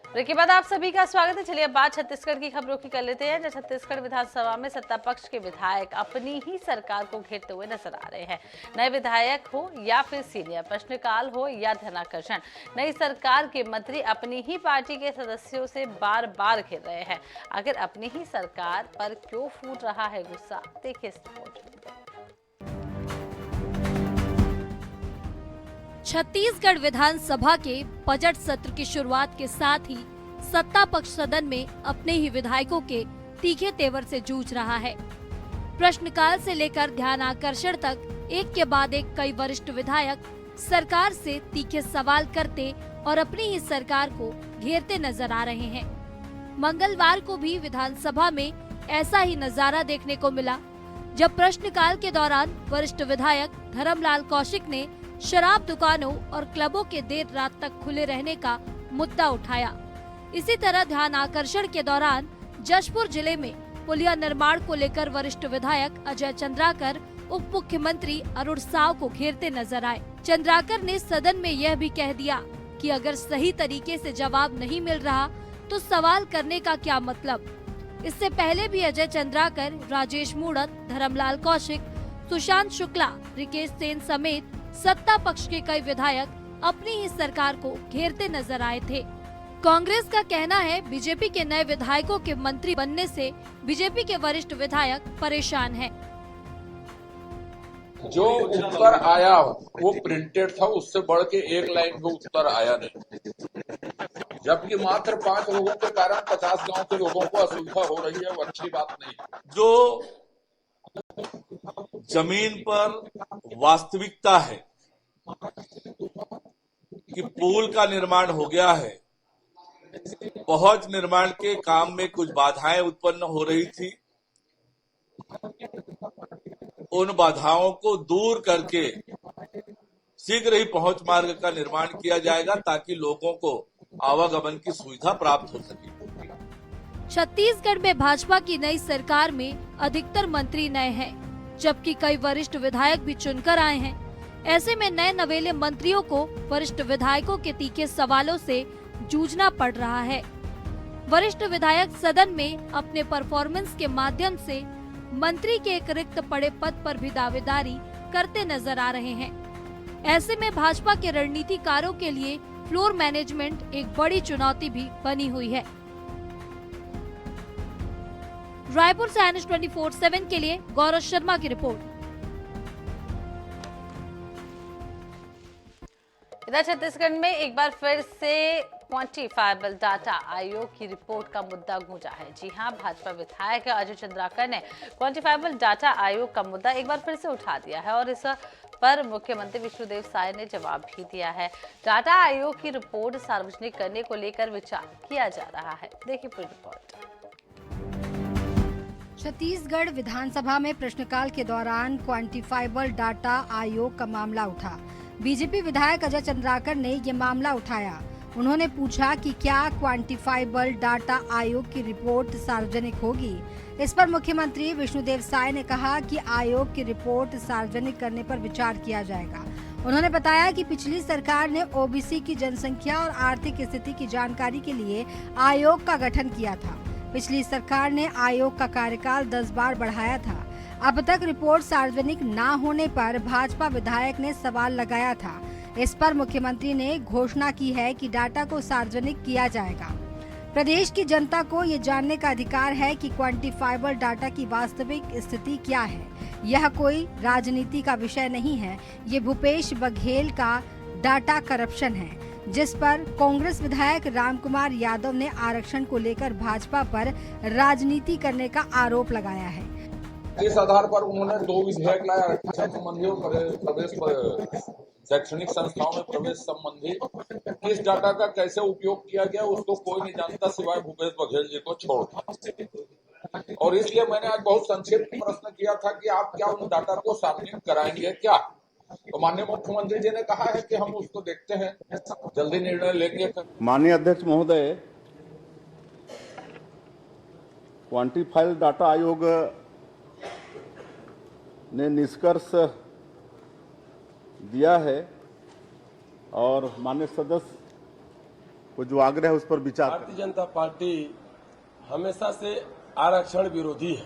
Break के बाद आप सभी का स्वागत है। चलिए अब बात छत्तीसगढ़ की खबरों की कर लेते हैं। जब छत्तीसगढ़ विधानसभा में सत्ता पक्ष के विधायक अपनी ही सरकार को घेरते हुए नजर आ रहे हैं। नए विधायक हो या फिर सीनियर, प्रश्नकाल हो या ध्यानाकर्षण, नई सरकार के मंत्री अपनी ही पार्टी के सदस्यों से बार बार घेर रहे हैं। आखिर अपनी ही सरकार पर क्यों फूट रहा है गुस्सा, देखिए इस रिपोर्ट में। छत्तीसगढ़ विधानसभा के बजट सत्र की शुरुआत के साथ ही सत्ता पक्ष सदन में अपने ही विधायकों के तीखे तेवर से जूझ रहा है। प्रश्नकाल से लेकर ध्यान आकर्षण तक एक के बाद एक कई वरिष्ठ विधायक सरकार से तीखे सवाल करते और अपनी ही सरकार को घेरते नजर आ रहे हैं। मंगलवार को भी विधानसभा में ऐसा ही नजारा देखने को मिला, जब प्रश्नकाल के दौरान वरिष्ठ विधायक धर्मलाल कौशिक ने शराब दुकानों और क्लबों के देर रात तक खुले रहने का मुद्दा उठाया। इसी तरह ध्यान आकर्षण के दौरान जशपुर जिले में पुलिया निर्माण को लेकर वरिष्ठ विधायक अजय चंद्राकर उप मुख्यमंत्री अरुण साव को घेरते नजर आए। चंद्राकर ने सदन में यह भी कह दिया कि अगर सही तरीके से जवाब नहीं मिल रहा तो सवाल करने का क्या मतलब। इससे पहले भी अजय चंद्राकर, राजेश मूणत, धर्मलाल कौशिक, सुशांत शुक्ला, रिकेश सेन समेत सत्ता पक्ष के कई विधायक अपनी ही सरकार को घेरते नजर आए थे। कांग्रेस का कहना है बीजेपी के नए विधायकों के मंत्री बनने से बीजेपी के वरिष्ठ विधायक परेशान हैं। जो उत्तर आया वो प्रिंटेड था, उससे बढ़ के एक लाइन का उत्तर आया नहीं, जबकि मात्र 5 लोगों के कारण 50 गांव के लोगों को असुविधा हो रही है। वो अच्छी बात नहीं। जो जमीन पर वास्तविकता है कि पुल का निर्माण हो गया है, पहुंच निर्माण के काम में कुछ बाधाएं उत्पन्न हो रही थी, उन बाधाओं को दूर करके शीघ्र ही पहुंच मार्ग का निर्माण किया जाएगा ताकि लोगों को आवागमन की सुविधा प्राप्त हो सके। छत्तीसगढ़ में भाजपा की नई सरकार में अधिकतर मंत्री नए हैं, जबकि कई वरिष्ठ विधायक भी चुनकर आए हैं। ऐसे में नए नवेले मंत्रियों को वरिष्ठ विधायकों के तीखे सवालों से जूझना पड़ रहा है। वरिष्ठ विधायक सदन में अपने परफॉर्मेंस के माध्यम से मंत्री के एक रिक्त पड़े पद पर भी दावेदारी करते नजर आ रहे हैं। ऐसे में भाजपा के रणनीतिकारों के लिए फ्लोर मैनेजमेंट एक बड़ी चुनौती भी बनी हुई है। रायपुर से NH 24/7 के लिए गौरव शर्मा की रिपोर्ट। इधर छत्तीसगढ़ में एक बार फिर से क्वांटिफाइबल डाटा आयोग की रिपोर्ट का मुद्दा गूंजा है। जी हां, भाजपा विधायक अजय चंद्राकर ने क्वांटिफाइबल डाटा आयोग का मुद्दा एक बार फिर से उठा दिया है और इस पर मुख्यमंत्री विष्णुदेव साय ने जवाब भी दिया है। डाटा आयोग की रिपोर्ट सार्वजनिक करने को लेकर विचार किया जा रहा है। देखिए पूरी रिपोर्ट। छत्तीसगढ़ विधानसभा में प्रश्नकाल के दौरान क्वांटिफाइबल डाटा आयोग का मामला उठा। बीजेपी विधायक अजय चंद्राकर ने ये मामला उठाया। उन्होंने पूछा कि क्या क्वांटिफाइबल डाटा आयोग की रिपोर्ट सार्वजनिक होगी। इस पर मुख्यमंत्री विष्णुदेव साय ने कहा कि आयोग की रिपोर्ट सार्वजनिक करने पर विचार किया जाएगा। उन्होंने बताया कि पिछली सरकार ने ओबीसी की जनसंख्या और आर्थिक स्थिति की जानकारी के लिए आयोग का गठन किया था। पिछली सरकार ने आयोग का कार्यकाल 10 बार बढ़ाया था। अब तक रिपोर्ट सार्वजनिक न होने पर भाजपा विधायक ने सवाल लगाया था। इस पर मुख्यमंत्री ने घोषणा की है कि डाटा को सार्वजनिक किया जाएगा। प्रदेश की जनता को ये जानने का अधिकार है कि क्वांटिफाइबल डाटा की वास्तविक स्थिति क्या है। यह कोई राजनीति का विषय नहीं है, ये भूपेश बघेल का डाटा करप्शन है, जिस पर कांग्रेस विधायक रामकुमार यादव ने आरक्षण को लेकर भाजपा पर राजनीति करने का आरोप लगाया है। इस आधार पर उन्होंने 2 विधेयक लाए, आरक्षण संबंधी और प्रवेश शैक्षणिक संस्थाओं में प्रवेश संबंधी। किस डाटा का कैसे उपयोग किया गया उसको कोई नहीं जानता सिवाय भूपेश बघेल जी को छोड़कर। और इसलिए मैंने आज बहुत संक्षिप्त प्रश्न किया था कि आप क्या उन डाटा को सार्वजनिक कराएंगे क्या। तो माननीय मुख्यमंत्री जी ने कहा है कि हम उसको देखते हैं, जल्दी निर्णय लेंगे। माननीय अध्यक्ष महोदय, क्वांटिफाइबल डाटा आयोग ने निष्कर्ष दिया है और माननीय सदस्य वो जो आग्रह है उस पर विचार करें। भारतीय जनता पार्टी हमेशा से आरक्षण विरोधी है।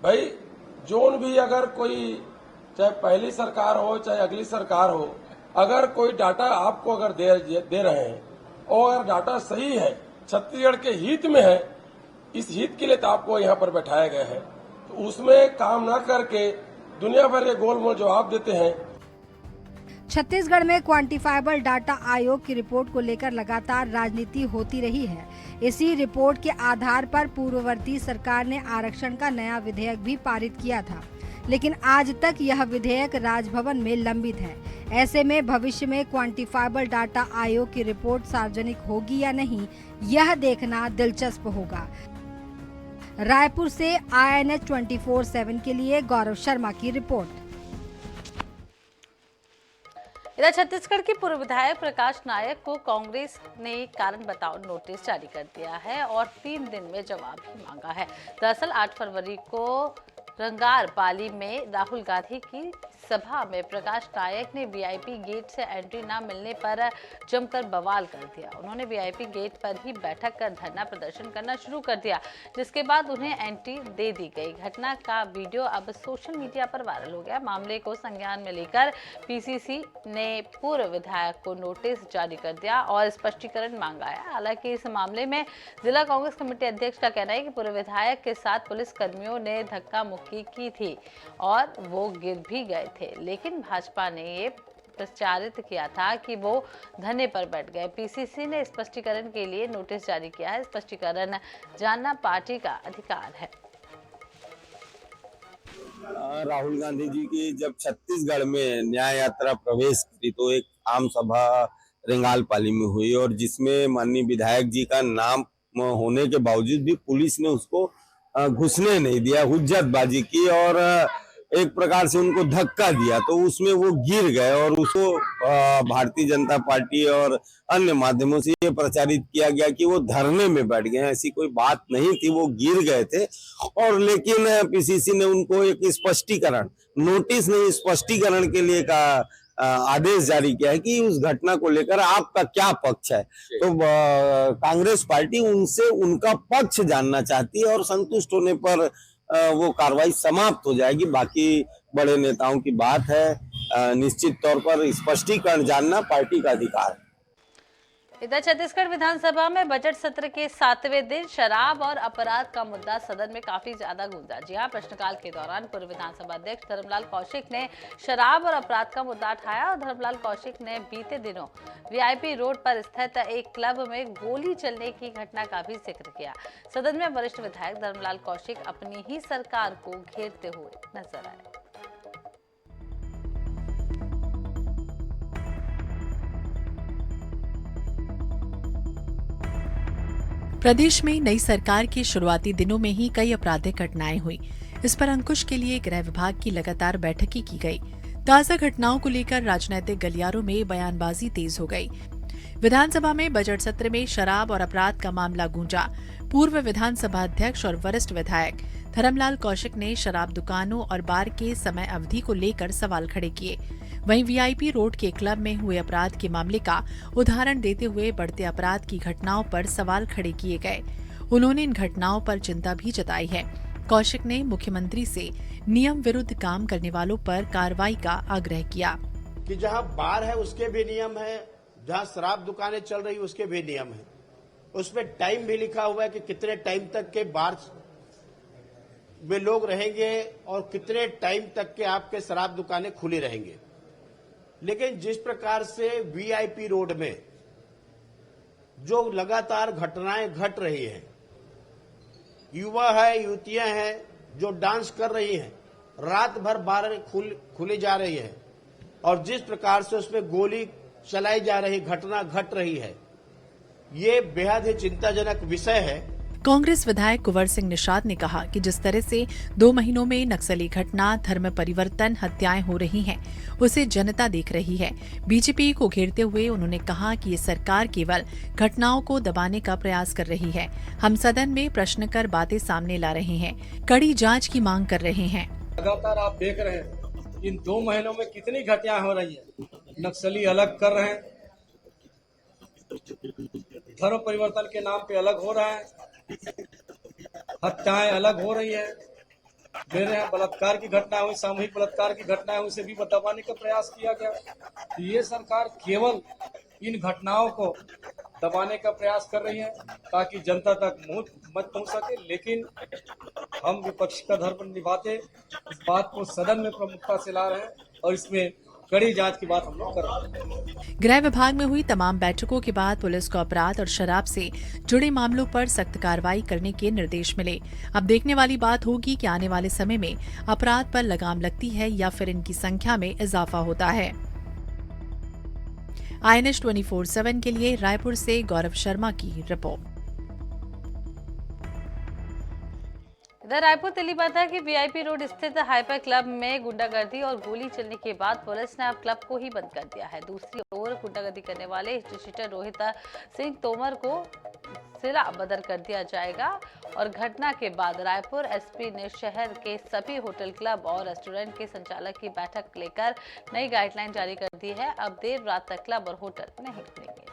भाई जोन भी अगर कोई चाहे पहली सरकार हो चाहे अगली सरकार हो, अगर कोई डाटा आपको अगर दे रहे हैं और अगर डाटा सही है, छत्तीसगढ़ के हित में है, इस हित के लिए तो आपको यहाँ पर बैठाया गया है, तो उसमें काम ना करके दुनिया भर के गोलमोल जवाब देते हैं। छत्तीसगढ़ में क्वांटिफाइबल डाटा आयोग की रिपोर्ट को लेकर लगातार राजनीति होती रही है। इसी रिपोर्ट के आधार पर पूर्ववर्ती सरकार ने आरक्षण का नया विधेयक भी पारित किया था, लेकिन आज तक यह विधेयक राजभवन में लंबित है। ऐसे में भविष्य में क्वांटिफाइबल डाटा आयोग की रिपोर्ट सार्वजनिक होगी या नहीं, यह देखना दिलचस्प होगा। रायपुर से INH 24/7 के लिए गौरव शर्मा की रिपोर्ट। इधर छत्तीसगढ़ के पूर्व विधायक प्रकाश नायक को कांग्रेस ने कारण बताओ नोटिस जारी कर दिया है और 3 दिन में जवाब भी मांगा है। दरअसल 8 फरवरी को रंगार पाली में राहुल गांधी की सभा में प्रकाश नायक ने VIP गेट से एंट्री न मिलने पर जमकर बवाल कर दिया। उन्होंने VIP गेट पर ही बैठक कर धरना प्रदर्शन करना शुरू कर दिया, जिसके बाद उन्हें एंट्री दे दी गई। घटना का वीडियो अब सोशल मीडिया पर वायरल हो गया। मामले को संज्ञान में लेकर PCC ने पूर्व विधायक को नोटिस जारी कर दिया और स्पष्टीकरण मांगा है। हालांकि इस मामले में जिला कांग्रेस कमेटी अध्यक्ष का कहना है कि पूर्व विधायक के साथ पुलिस कर्मियों ने धक्का मुक्की की थी और वो गिर भी गए थे, लेकिन भाजपा ने ये प्रचारित किया था कि वो धरने पर बैठ गए। PCC ने स्पष्टीकरण के लिए नोटिस जारी किया है। स्पष्टीकरण जानना पार्टी का अधिकार है। राहुल गांधी जी की जब छत्तीसगढ़ में न्याय यात्रा प्रवेश की तो एक आम सभा रेंगाल पाली में हुई और जिसमें माननीय विधायक जी का नाम होने के बावजूद भी पुलिस ने उसको घुसने नहीं दिया, हुज्जतबाजी की और एक प्रकार से उनको धक्का दिया, तो उसमें वो गिर गए और उसको भारतीय जनता पार्टी और अन्य माध्यमों से ये प्रचारित किया गया कि वो धरने में बैठ गए। ऐसी कोई बात नहीं थी, वो गिर गए थे। और लेकिन PCC ने उनको एक स्पष्टीकरण, नोटिस नहीं स्पष्टीकरण के लिए का आदेश जारी किया है कि उस घटना को लेकर आपका क्या पक्ष है। तो कांग्रेस पार्टी उनसे उनका पक्ष जानना चाहती है और संतुष्ट होने पर वो कार्रवाई समाप्त हो जाएगी। बाकी बड़े नेताओं की बात है, निश्चित तौर पर स्पष्टीकरण जानना पार्टी का अधिकार है। इधर छत्तीसगढ़ विधानसभा में बजट सत्र के 7वें दिन शराब और अपराध का मुद्दा सदन में काफी ज्यादा गूंजा। जी हां, प्रश्नकाल के दौरान पूर्व विधानसभा अध्यक्ष धर्मलाल कौशिक ने शराब और अपराध का मुद्दा उठाया और धर्मलाल कौशिक ने बीते दिनों VIP रोड पर स्थित एक क्लब में गोली चलने की घटना का भी जिक्र किया। सदन में वरिष्ठ विधायक धर्मलाल कौशिक अपनी ही सरकार को घेरते हुए नजर आए। प्रदेश में नई सरकार के शुरुआती दिनों में ही कई आपराधिक घटनाएं हुई। इस पर अंकुश के लिए गृह विभाग की लगातार बैठकें की गई। ताजा घटनाओं को लेकर राजनीतिक गलियारों में बयानबाजी तेज हो गई। विधानसभा में बजट सत्र में शराब और अपराध का मामला गूंजा। पूर्व विधानसभा अध्यक्ष और वरिष्ठ विधायक धर्मलाल कौशिक ने शराब दुकानों और बार के समय अवधि को लेकर सवाल खड़े किए। वहीं VIP रोड के क्लब में हुए अपराध के मामले का उदाहरण देते हुए बढ़ते अपराध की घटनाओं पर सवाल खड़े किए गए। उन्होंने इन घटनाओं पर चिंता भी जताई है। कौशिक ने मुख्यमंत्री से नियम विरुद्ध काम करने वालों पर कार्रवाई का आग्रह किया कि जहां बार है उसके भी नियम है, जहां शराब दुकानें चल रही उसके भी नियम है। उसमें टाइम भी लिखा हुआ है कि कितने टाइम तक के बार में लोग रहेंगे और कितने टाइम तक के आपके शराब दुकानें खुली रहेंगे। लेकिन जिस प्रकार से VIP रोड में जो लगातार घटनाएं घट रही हैं, युवा है, युवतियां हैं जो डांस कर रही हैं, रात भर बार खुली जा रही है और जिस प्रकार से उसमें गोली चलाई जा रही घटना घट रही है, ये बेहद ही चिंताजनक विषय है। कांग्रेस विधायक कुंवर सिंह निषाद ने कहा कि जिस तरह से 2 महीनों में नक्सली घटना, धर्म परिवर्तन, हत्याएं हो रही हैं, उसे जनता देख रही है। बीजेपी को घेरते हुए उन्होंने कहा कि ये सरकार केवल घटनाओं को दबाने का प्रयास कर रही है। हम सदन में प्रश्न कर बातें सामने ला रहे हैं, कड़ी जांच की मांग कर रहे हैं। लगातार आप देख रहे हैं इन 2 महीनों में कितनी घटनाएं हो रही है। नक्सली अलग कर रहे हैं, धर्म परिवर्तन के नाम पे अलग हो रहा है, हत्याएं अलग हो रही है, मेरे यहाँ बलात्कार की घटना हुई, सामूहिक बलात्कार की घटना हुई, उसे भी दबाने का प्रयास किया गया। तो ये सरकार केवल इन घटनाओं को दबाने का प्रयास कर रही है ताकि जनता तक मत पहुंच सके, लेकिन हम विपक्ष का धर्म निभाते इस बात को सदन में प्रमुखता से ला रहे हैं और इसमें कड़ी जांच की बात हम लोग कर रहे हैं। गृह विभाग में हुई तमाम बैठकों के बाद पुलिस को अपराध और शराब से जुड़े मामलों पर सख्त कार्रवाई करने के निर्देश मिले। अब देखने वाली बात होगी कि आने वाले समय में अपराध पर लगाम लगती है या फिर इनकी संख्या में इजाफा होता है। INS 24/7 के लिए रायपुर से गौरव शर्मा की रिपोर्ट। इधर रायपुर तेलीबांधा के VIP रोड स्थित हाइपर क्लब में गुंडागर्दी और गोली चलने के बाद पुलिस ने अब क्लब को ही बंद कर दिया है। दूसरी ओर गुंडागर्दी करने वाले हिस्ट्री रोहित सिंह तोमर को सिला बदर कर दिया जाएगा और घटना के बाद रायपुर SP ने शहर के सभी होटल, क्लब और रेस्टोरेंट के संचालक की बैठक लेकर नई गाइडलाइन जारी कर दी है। अब देर रात तक क्लब और होटल नहीं खुलेंगे।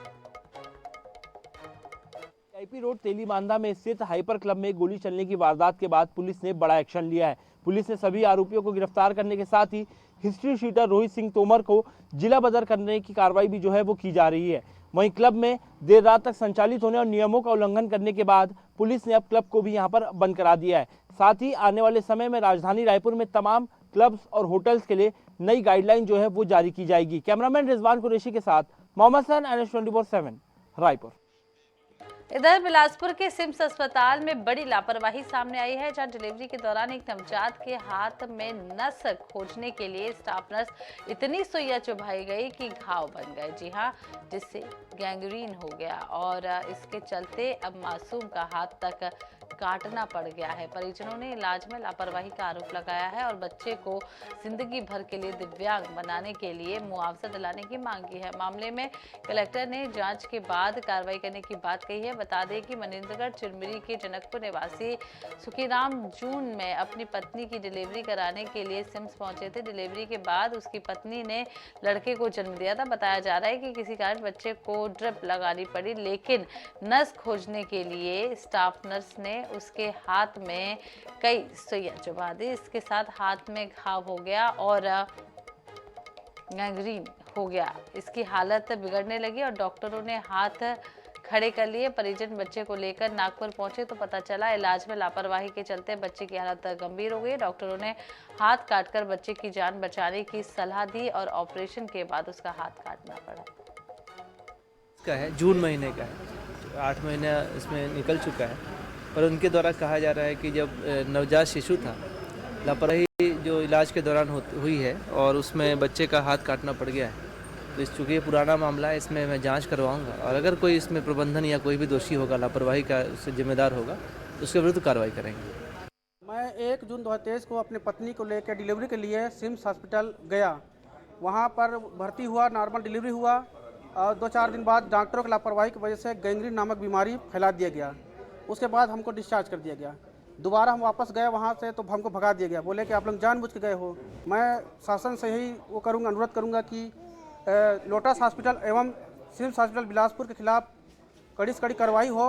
VIP रोड तेलीबांधा में स्थित हाइपर क्लब में गोली चलने की वारदात के बाद पुलिस ने बड़ा एक्शन लिया है। पुलिस ने सभी आरोपियों को गिरफ्तार करने के साथ ही हिस्ट्री शीटर रोहित सिंह तोमर को जिला बदर करने की कार्रवाई भी जो है वो की जा रही है। वहीं क्लब में देर रात तक संचालित होने और नियमों का उल्लंघन करने के बाद पुलिस ने अब क्लब को भी यहां पर बंद करा दिया है। साथ ही आने वाले समय में राजधानी रायपुर में तमाम क्लब्स और होटल्स के लिए नई गाइडलाइन जो है वो जारी की जाएगी। कैमरामैन रिजवान कुरैशी के साथ मोहम्मद हसन, INS 24/7 रायपुर। इधर बिलासपुर के सिम्स अस्पताल में बड़ी लापरवाही सामने आई है, जहां डिलीवरी के दौरान एक नवजात के हाथ में नस खोजने के लिए स्टाफ नर्स इतनी सुइयां चुभाई गई कि घाव बन गए। जी हां, जिससे गैंग्रीन हो गया और इसके चलते अब मासूम का हाथ तक काटना पड़ गया है। परिजनों ने इलाज में लापरवाही का आरोप लगाया है और बच्चे को जिंदगी भर के लिए दिव्यांग बनाने के लिए मुआवजा दिलाने की मांग की है। मामले में कलेक्टर ने जांच के बाद कार्रवाई करने की बात कही है। बता दें कि मनिंद्रगढ़ चिरमिरी के जनकपुर निवासी सुखीराम जून में अपनी पत्नी की डिलीवरी कराने के लिए सिम्स पहुंचे थे। डिलीवरी के बाद उसकी पत्नी ने लड़के को जन्म दिया था। बताया जा रहा है कि किसी कारण बच्चे को ड्रिप लगानी पड़ी, लेकिन नस खोजने के लिए स्टाफ नर्स ने उसके हाथ में कई सुइयां चुभा दी। इसके साथ हाथ में घाव हो गया और गैंग्रीन हो गया। इसकी हालत बिगड़ने लगी और डॉक्टरों ने हाथ खड़े कर लिए। परिजन बच्चे को लेकर नागपुर पहुंचे तो पता चला इलाज में लापरवाही के चलते बच्चे की हालत गंभीर हो गई। डॉक्टरों ने हाथ काटकर बच्चे की जान बचाने की सलाह दी और ऑपरेशन के बाद उसका हाथ काटना पड़ा। का है, जून महीने का है, 8 महीने इसमें निकल चुका है, पर उनके द्वारा कहा जा रहा है कि जब नवजात शिशु था, लापरवाही जो इलाज के दौरान हुई है और उसमें बच्चे का हाथ काटना पड़ गया है। तो इस चूँकि ये पुराना मामला है, इसमें मैं जांच करवाऊंगा और अगर कोई इसमें प्रबंधन या कोई भी दोषी होगा, लापरवाही का उससे जिम्मेदार होगा, तो उसके विरुद्ध कार्रवाई करेंगे। मैं 1 जून 2023 को अपनी पत्नी को लेकर डिलीवरी के लिए सिम्स हॉस्पिटल गया। वहाँ पर भर्ती हुआ, नॉर्मल डिलीवरी हुआ और 2-4 दिन बाद डॉक्टरों की लापरवाही की वजह से गैंग्रीन नामक बीमारी फैला दिया गया। उसके बाद हमको डिस्चार्ज कर दिया गया। दोबारा हम वापस गए वहाँ से तो हमको भगा दिया गया, बोले कि आप लोग जानबूझ के गए हो। मैं शासन से यही वो करूँगा, अनुरोध करूँगा कि लोटस हॉस्पिटल एवं सिम्स हॉस्पिटल बिलासपुर के खिलाफ कड़ी से कड़ी कार्रवाई हो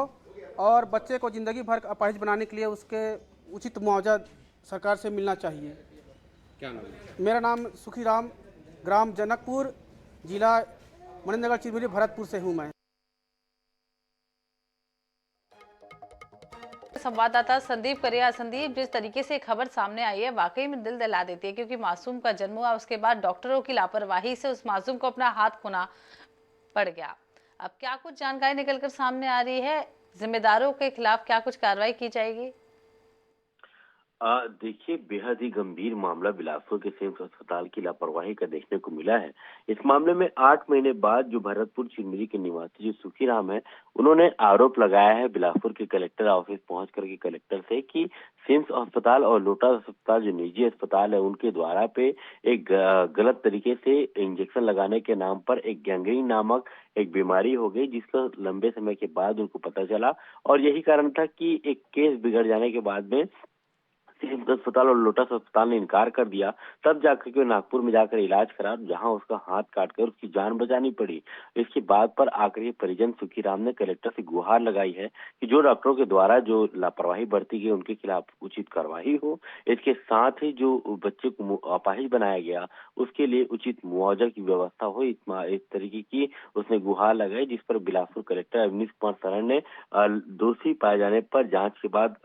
और बच्चे को ज़िंदगी भर अपाहिज बनाने के लिए उसके उचित मुआवजा सरकार से मिलना चाहिए। क्या नाम है? मेरा नाम सुखीराम, ग्राम जनकपुर, जिला मनिंद्रगढ़ चिरमिरी, भरतपुर से हूँ मैं। संवाददाता संदीप करिया। संदीप, जिस तरीके से खबर सामने आई है वाकई में दिल दहला देती है, क्योंकि मासूम का जन्म हुआ, उसके बाद डॉक्टरों की लापरवाही से उस मासूम को अपना हाथ खोना पड़ गया। अब क्या कुछ जानकारी निकलकर सामने आ रही है? जिम्मेदारों के खिलाफ क्या कुछ कार्रवाई की जाएगी? देखिए, बेहद ही गंभीर मामला बिलासपुर के सिम्स अस्पताल की लापरवाही का देखने को मिला है। इस मामले में 8 महीने बाद जो भरतपुर चिरमिरी के निवासी जो सुखीराम है, उन्होंने आरोप लगाया है बिलासपुर के कलेक्टर ऑफिस पहुंच करके कलेक्टर से कि सिम्स अस्पताल और लोटस अस्पताल जो निजी अस्पताल है उनके द्वारा पे एक गलत तरीके से इंजेक्शन लगाने के नाम पर एक गैंग्रीन नामक एक बीमारी हो गई, जिसका लंबे समय के बाद उनको पता चला और यही कारण था कि एक केस बिगड़ जाने के बाद में सिम्स अस्पताल और लोटस अस्पताल ने इनकार कर दिया। तब जाकर के नागपुर में जाकर इलाज करा, जहां उसका हाथ काटकर उसकी जान बचानी पड़ी। इसके बाद पर आकर के परिजन सुखीराम ने कलेक्टर से गुहार लगाई है कि जो डॉक्टरों के द्वारा जो लापरवाही बरती गई उनके खिलाफ उचित कार्रवाई हो। इसके साथ ही जो बच्चे को अपाहिज बनाया गया उसके लिए उचित मुआवजा की व्यवस्था हो, इस तरीके की उसने गुहार लगाई, जिस पर बिलासपुर कलेक्टर अवनीश कुमार शरण ने दोषी पाए जाने पर जांच के बाद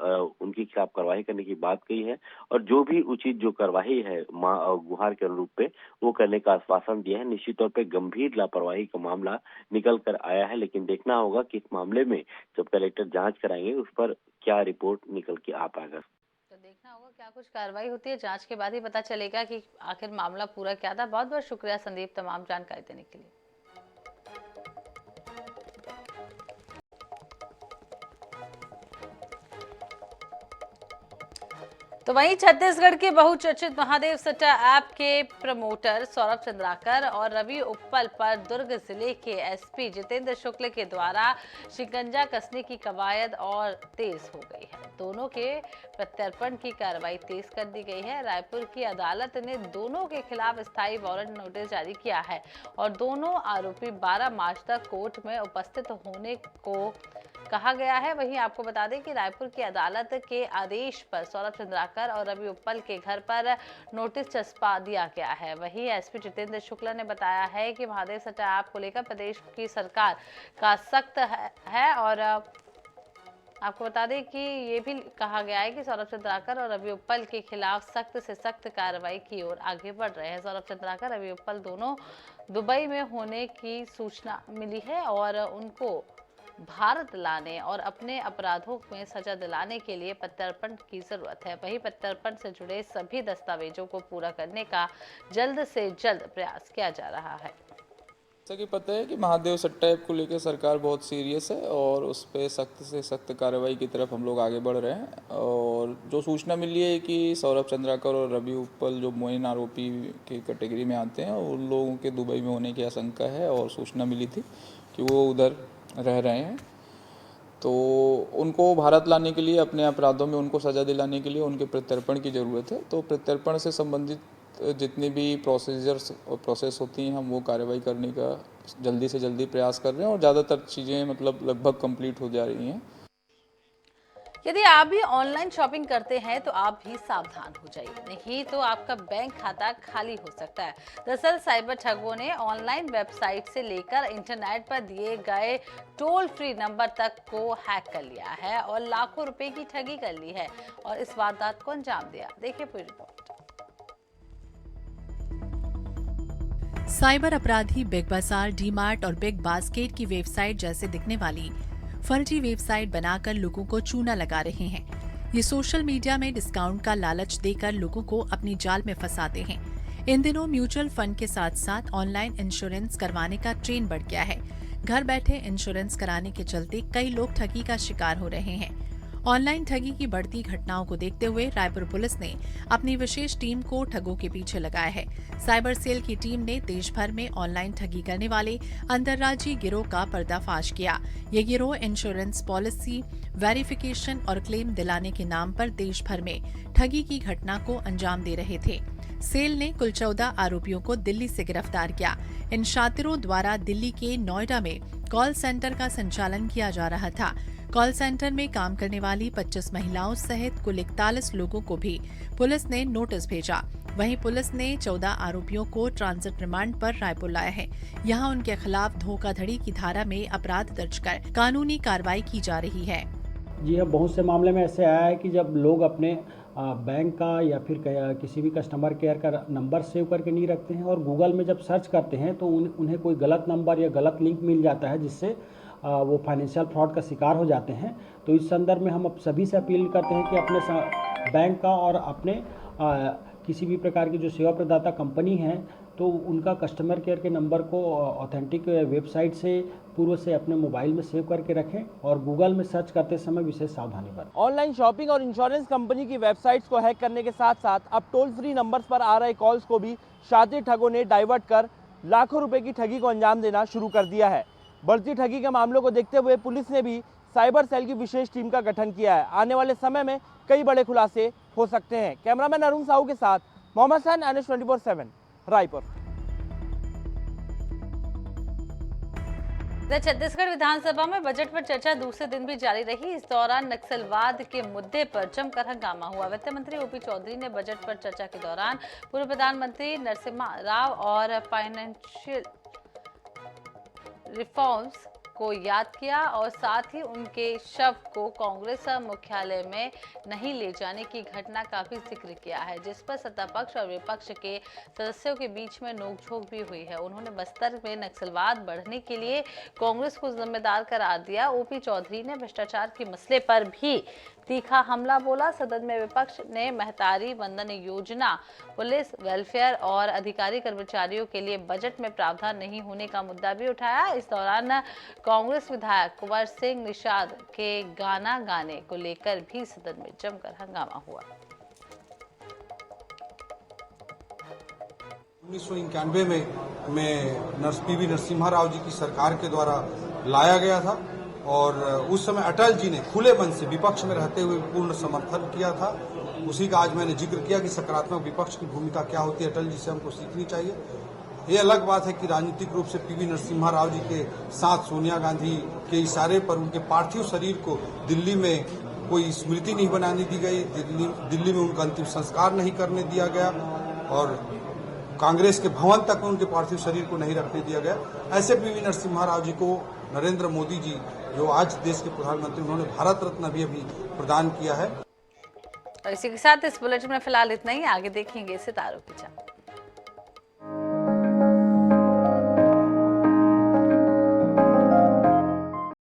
उनके खिलाफ कार्रवाई करने की बात कही है और जो भी उचित जो कार्रवाई है गुहार के अनुरूप पे वो करने का आश्वासन दिया है। निश्चित तौर पे गंभीर लापरवाही का मामला निकल कर आया है, लेकिन देखना होगा कि इस मामले में जब कलेक्टर जांच कराएंगे उस पर क्या रिपोर्ट निकल के आ पाएगा। तो देखना होगा क्या कुछ कार्रवाई होती है, जांच के बाद ही पता चलेगा कि आखिर मामला पूरा क्या था। बहुत बहुत शुक्रिया संदीप तमाम जानकारी देने के लिए। तो वहीं छत्तीसगढ़ के बहुचर्चित महादेव सट्टा ऐप के प्रमोटर सौरभ चंद्राकर और रवि उप्पल पर दुर्ग जिले के एसपी जितेंद्र शुक्ल के द्वारा शिकंजा कसने की कवायद और तेज हो गई है। दोनों के प्रत्यर्पण की कार्रवाई तेज कर दी गई है। रायपुर की अदालत ने दोनों के खिलाफ स्थायी वारंट नोटिस जारी किया है और दोनों आरोपी 12 मार्च तक कोर्ट में उपस्थित होने को कहा गया है। वहीं आपको बता दें कि रायपुर की अदालत के आदेश पर सौरभ चंद्राकर और रवि उप्पल के घर पर नोटिस चस्पा दिया गया है। वहीं एसपी जितेंद्र शुक्ला ने बताया है कि महादेव सट्टा ऐप को लेकर प्रदेश की सरकार का सख्त है और आपको बता दें कि ये भी कहा गया है कि सौरभ चंद्राकर और रवि उप्पल के खिलाफ सख्त से सख्त कार्रवाई की ओर आगे बढ़ रहे हैं। सौरभ चंद्राकर रवि उप्पल दोनों दुबई में होने की सूचना मिली है और उनको भारत लाने और अपने अपराधों में सजा दिलाने के लिए प्रत्यर्पण की जरूरत है। वहीं प्रत्यर्पण से जुड़े सभी दस्तावेजों को पूरा करने का जल्द से जल्द प्रयास किया जा रहा है। जैसा कि पता है कि महादेव सट्टा ऐप को लेकर सरकार बहुत सीरियस है और उस पर सख्त से सख्त कार्रवाई की तरफ हम लोग आगे बढ़ रहे हैं। और जो सूचना मिली है कि सौरभ चंद्राकर और रवि उप्पल जो मोइन आरोपी की कैटेगरी में आते हैं उन लोगों के दुबई में होने की आशंका है और सूचना मिली थी कि वो उधर रह रहे हैं, तो उनको भारत लाने के लिए अपने अपराधों में उनको सज़ा दिलाने के लिए उनके प्रत्यर्पण की ज़रूरत है। तो प्रत्यर्पण से संबंधित जितनी भी प्रोसीजर्स और प्रोसेस होती हैं हम वो कार्रवाई करने का जल्दी से जल्दी प्रयास कर रहे हैं और ज़्यादातर चीज़ें मतलब लगभग कंप्लीट हो जा रही हैं। यदि आप भी ऑनलाइन शॉपिंग करते हैं तो आप भी सावधान हो जाइए, नहीं तो आपका बैंक खाता खाली हो सकता है। दरअसल साइबर ठगों ने ऑनलाइन वेबसाइट से लेकर इंटरनेट पर दिए गए टोल फ्री नंबर तक को हैक कर लिया है और लाखों रुपए की ठगी कर ली है और इस वारदात को अंजाम दिया। देखिए पूरी रिपोर्ट। साइबर अपराधी बिग बाजार, डी-मार्ट और बिग बास्केट की वेबसाइट जैसे दिखने वाली फर्जी वेबसाइट बनाकर लोगों को चूना लगा रहे हैं। ये सोशल मीडिया में डिस्काउंट का लालच देकर लोगों को अपनी जाल में फंसाते हैं। इन दिनों म्यूचुअल फंड के साथ साथ ऑनलाइन इंश्योरेंस करवाने का ट्रेंड बढ़ गया है। घर बैठे इंश्योरेंस कराने के चलते कई लोग ठगी का शिकार हो रहे हैं। ऑनलाइन ठगी की बढ़ती घटनाओं को देखते हुए रायपुर पुलिस ने अपनी विशेष टीम को ठगों के पीछे लगाया है। साइबर सेल की टीम ने देश भर में ऑनलाइन ठगी करने वाले अंतर्राज्यीय गिरोह का पर्दाफाश किया। ये गिरोह इंश्योरेंस पॉलिसी वेरिफिकेशन और क्लेम दिलाने के नाम पर देश भर में ठगी की घटना को अंजाम दे रहे थे। सेल ने कुल 14 आरोपियों को दिल्ली से गिरफ्तार किया। इन शातिरों द्वारा दिल्ली के नोएडा में कॉल सेंटर का संचालन किया जा रहा था। कॉल सेंटर में काम करने वाली 25 महिलाओं सहित कुल 41 लोगों को भी पुलिस ने नोटिस भेजा। वहीं पुलिस ने 14 आरोपियों को ट्रांजिट रिमांड पर रायपुर लाया है। यहां उनके खिलाफ धोखाधड़ी की धारा में अपराध दर्ज कर कानूनी कार्रवाई की जा रही है। जी हाँ, बहुत से मामले में ऐसे आया है कि जब लोग अपने बैंक का या फिर किसी भी कस्टमर केयर का नंबर सेव करके नहीं रखते हैं और गूगल में जब सर्च करते हैं तो उन्हें कोई गलत नंबर या गलत लिंक मिल जाता है, जिससे वो फाइनेंशियल फ्रॉड का शिकार हो जाते हैं। तो इस संदर्भ में हम सभी से अपील करते हैं कि अपने बैंक का और अपने किसी भी प्रकार की जो सेवा प्रदाता कंपनी है तो उनका कस्टमर केयर के नंबर को ऑथेंटिक वेबसाइट से पूर्व से अपने मोबाइल में सेव करके रखें और गूगल में सर्च करते समय विशेष सावधानी बरतें। ऑनलाइन शॉपिंग और इंश्योरेंस कंपनी की वेबसाइट्स को हैक करने के साथ साथ अब टोल फ्री नंबर्स पर आ रहे कॉल्स को भी शातिर ठगों ने डाइवर्ट कर लाखों रुपए की ठगी को अंजाम देना शुरू कर दिया है। बढ़ती ठगी के मामलों को देखते हुए पुलिस ने भी साइबर सेल की विशेष टीम का गठन किया है। आने वाले समय में कई बड़े खुलासे हो सकते हैं। कैमरामैन अरुण साहू के साथ मोहम्मद हसन, NH 24/7 रायपुर। छत्तीसगढ़ विधानसभा में बजट पर चर्चा दूसरे दिन भी जारी रही। इस दौरान नक्सलवाद के मुद्दे पर जमकर हंगामा हुआ। वित्त मंत्री ओपी चौधरी ने बजट पर चर्चा के दौरान पूर्व प्रधानमंत्री नरसिम्हा राव और फाइनेंशियल रिफॉर्म्स को याद किया और साथ ही उनके शव को कांग्रेस मुख्यालय में नहीं ले जाने की घटना का भी जिक्र किया है, जिस पर सत्ता पक्ष और विपक्ष के सदस्यों के बीच में नोकझोंक भी हुई है। उन्होंने बस्तर में नक्सलवाद बढ़ने के लिए कांग्रेस को जिम्मेदार करार दिया। ओपी चौधरी ने भ्रष्टाचार के मसले पर भी तीखा हमला बोला। सदन में विपक्ष ने महतारी वंदन योजना, पुलिस, वेलफेयर और अधिकारी कर्मचारियों के लिए बजट में प्रावधान नहीं होने का मुद्दा भी उठाया। इस दौरान कांग्रेस विधायक कुंवर सिंह निषाद के गाना गाने को लेकर भी सदन में जमकर हंगामा हुआ। 1991 में पीवी नरसिम्हा राव जी की सरकार के द्वारा लाया गया था और उस समय अटल जी ने खुले मन से विपक्ष में रहते हुए पूर्ण समर्थन किया था। उसी का आज मैंने जिक्र किया कि सकारात्मक विपक्ष की भूमिका क्या होती है, अटल जी से हमको सीखनी चाहिए। ये अलग बात है कि राजनीतिक रूप से पीवी नरसिम्हा राव जी के साथ सोनिया गांधी के इशारे पर उनके पार्थिव शरीर को दिल्ली में कोई स्मृति नहीं बनाने दी गई, दिल्ली में उनका अंतिम संस्कार नहीं करने दिया गया और कांग्रेस के भवन तक उनके पार्थिव शरीर को नहीं रखने दिया गया। ऐसे पीवी नरसिम्हा राव जी को नरेंद्र मोदी जी, जो आज देश के प्रधानमंत्री, उन्होंने भारत रत्न भी अभी प्रदान किया है। और इसी के साथ इस बुलेटिन में फिलहाल इतना ही। आगे देखेंगे सितारों की चाल।